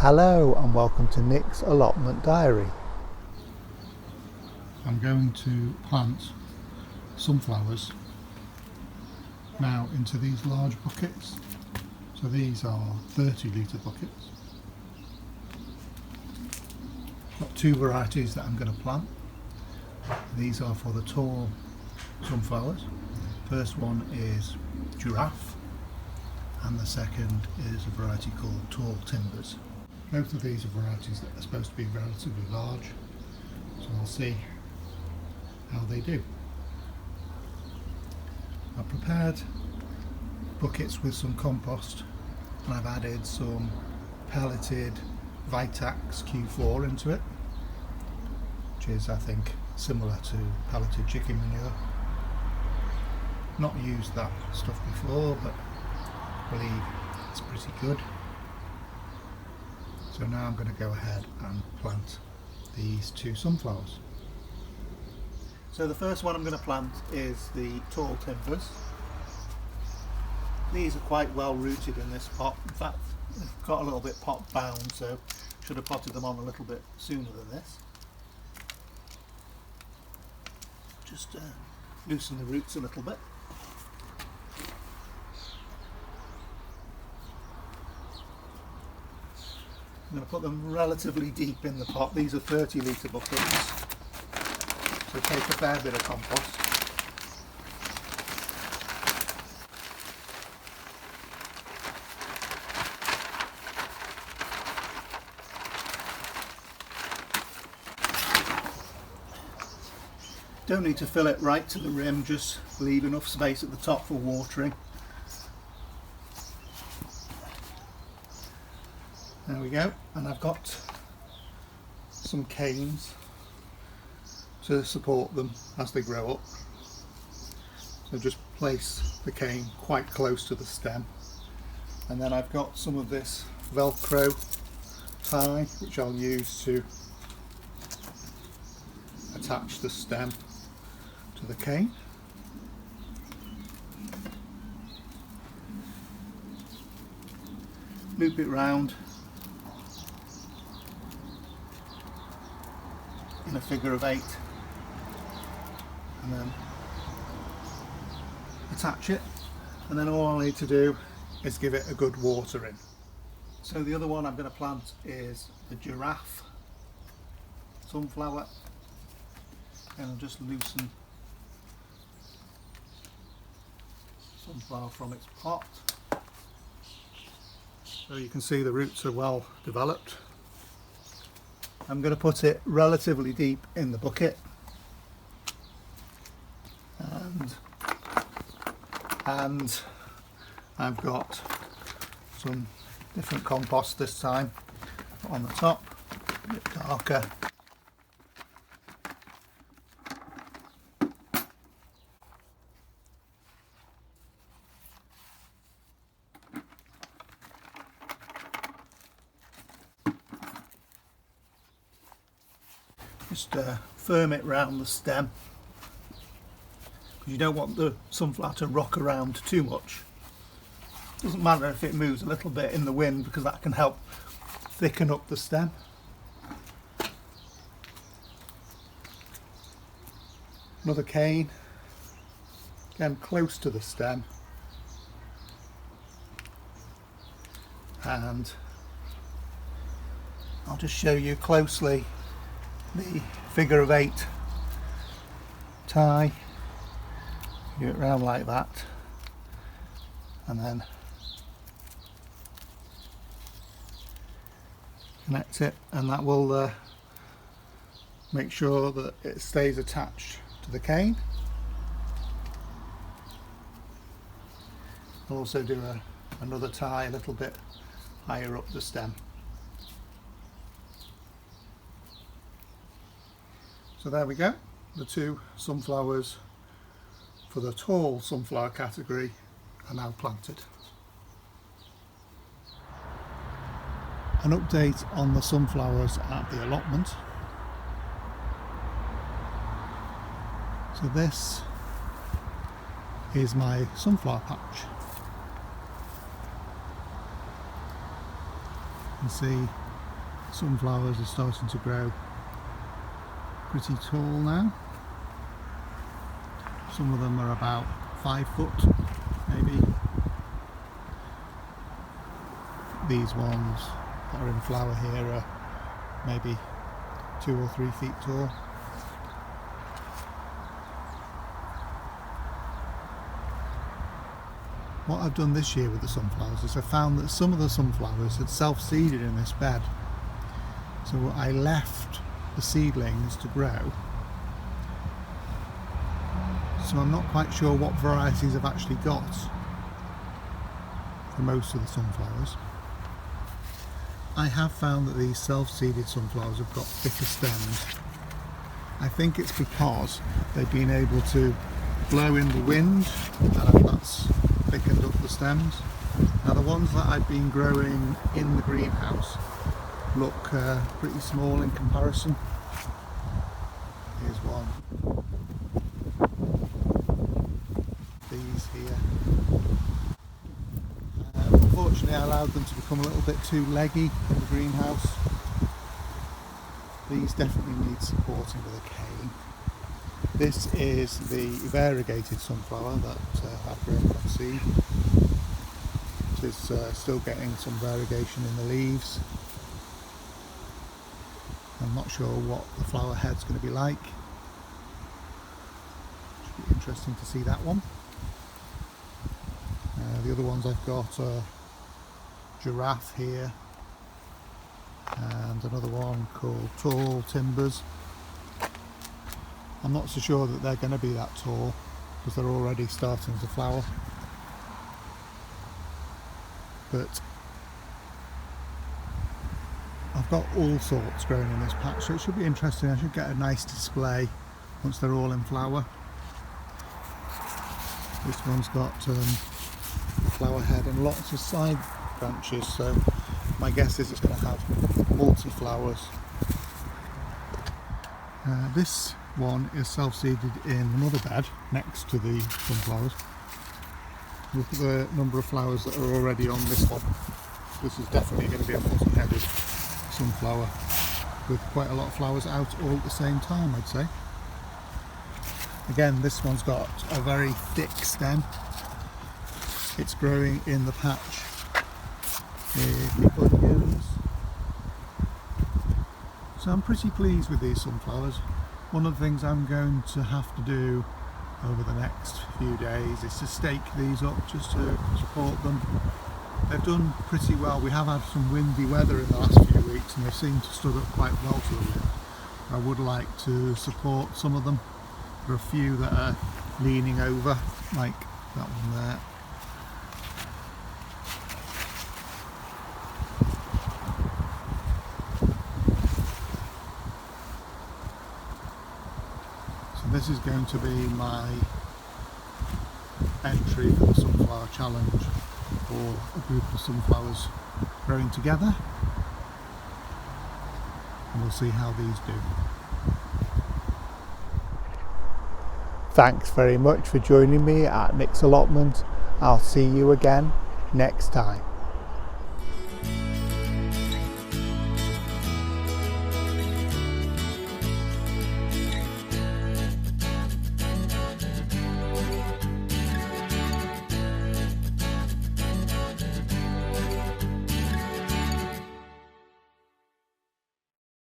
Hello and welcome to Nick's Allotment Diary. I'm going to plant sunflowers now into these large buckets. So these are 30-litre buckets. Got two varieties that I'm going to plant. These are for the tall sunflowers. First one is Giraffe and the second is a variety called Tall Timbers. Both of these are varieties that are supposed to be relatively large, so we'll see how they do. I've prepared buckets with some compost and I've added some pelleted Vitax Q4 into it, which is, I think, similar to pelleted chicken manure. Not used that stuff before, but I believe it's pretty good. So now I'm going to go ahead and plant these two sunflowers. So the first one I'm going to plant is the Tall Timbers. These are quite well rooted in this pot. In fact, they've got a little bit pot bound, so should have potted them on a little bit sooner than this. Just loosen the roots a little bit. I'm going to put them relatively deep in the pot. These are 30-litre buckets, so take a fair bit of compost. Don't need to fill it right to the rim, just leave enough space at the top for watering. There we go, and I've got some canes to support them as they grow up. So just place the cane quite close to the stem, and then I've got some of this Velcro tie which I'll use to attach the stem to the cane. Loop it round in a figure of 8 and then attach it, and then all I need to do is give it a good watering. So the other one I'm going to plant is the Giraffe sunflower, and I'll just loosen sunflower from its pot so you can see the roots are well developed. I'm going to put it relatively deep in the bucket, and I've got some different compost this time on the top, a bit darker. Just firm it round the stem, because you don't want the sunflower to rock around too much. Doesn't matter if it moves a little bit in the wind, because that can help thicken up the stem. Another cane, again close to the stem, and I'll just show you closely the figure of 8 tie. Do it round like that, and then connect it, and that will make sure that it stays attached to the cane. I'll also do another tie a little bit higher up the stem. So there we go, the two sunflowers for the tall sunflower category are now planted. An update on the sunflowers at the allotment. So this is my sunflower patch. You can see sunflowers are starting to grow pretty tall now. Some of them are about 5 foot maybe. These ones that are in flower here are maybe 2 or 3 feet tall. What I've done this year with the sunflowers is I found that some of the sunflowers had self-seeded in this bed. So I left the seedlings to grow. So I'm not quite sure what varieties I've actually got for most of the sunflowers. I have found that these self-seeded sunflowers have got thicker stems. I think it's because they've been able to blow in the wind and that's thickened up the stems. Now the ones that I've been growing in the greenhouse look pretty small in comparison. Here's one. These here. Unfortunately I allowed them to become a little bit too leggy in the greenhouse. These definitely need supporting with a cane. This is the variegated sunflower that I've grown from seed. It is still getting some variegation in the leaves. I'm not sure what the flower head's going to be like. Should be interesting to see that one. The other ones I've got are Giraffe here and another one called Tall Timbers. I'm not so sure that they're going to be that tall because they're already starting to flower. But I've got all sorts growing in this patch, so it should be interesting. I should get a nice display once they're all in flower. This one's got a flower head and lots of side branches, so my guess is it's going to have multi-flowers. This one is self-seeded in another bed next to the sunflowers. Look at the number of flowers that are already on this one. This is definitely going to be a multi-headed sunflower with quite a lot of flowers out all at the same time, I'd say. Again, this one's got a very thick stem. It's growing in the patch with the onions. So I'm pretty pleased with these sunflowers. One of the things I'm going to have to do over the next few days is to stake these up just to support them. They've done pretty well. We have had some windy weather in the last few weeks and they seem to stood up quite well to the wind. I would like to support some of them. There are a few that are leaning over, like that one there. This is going to be my entry for the Sunflower Challenge, for a group of sunflowers growing together, and we'll see how these do. Thanks very much for joining me at Nick's Allotment. I'll see you again next time.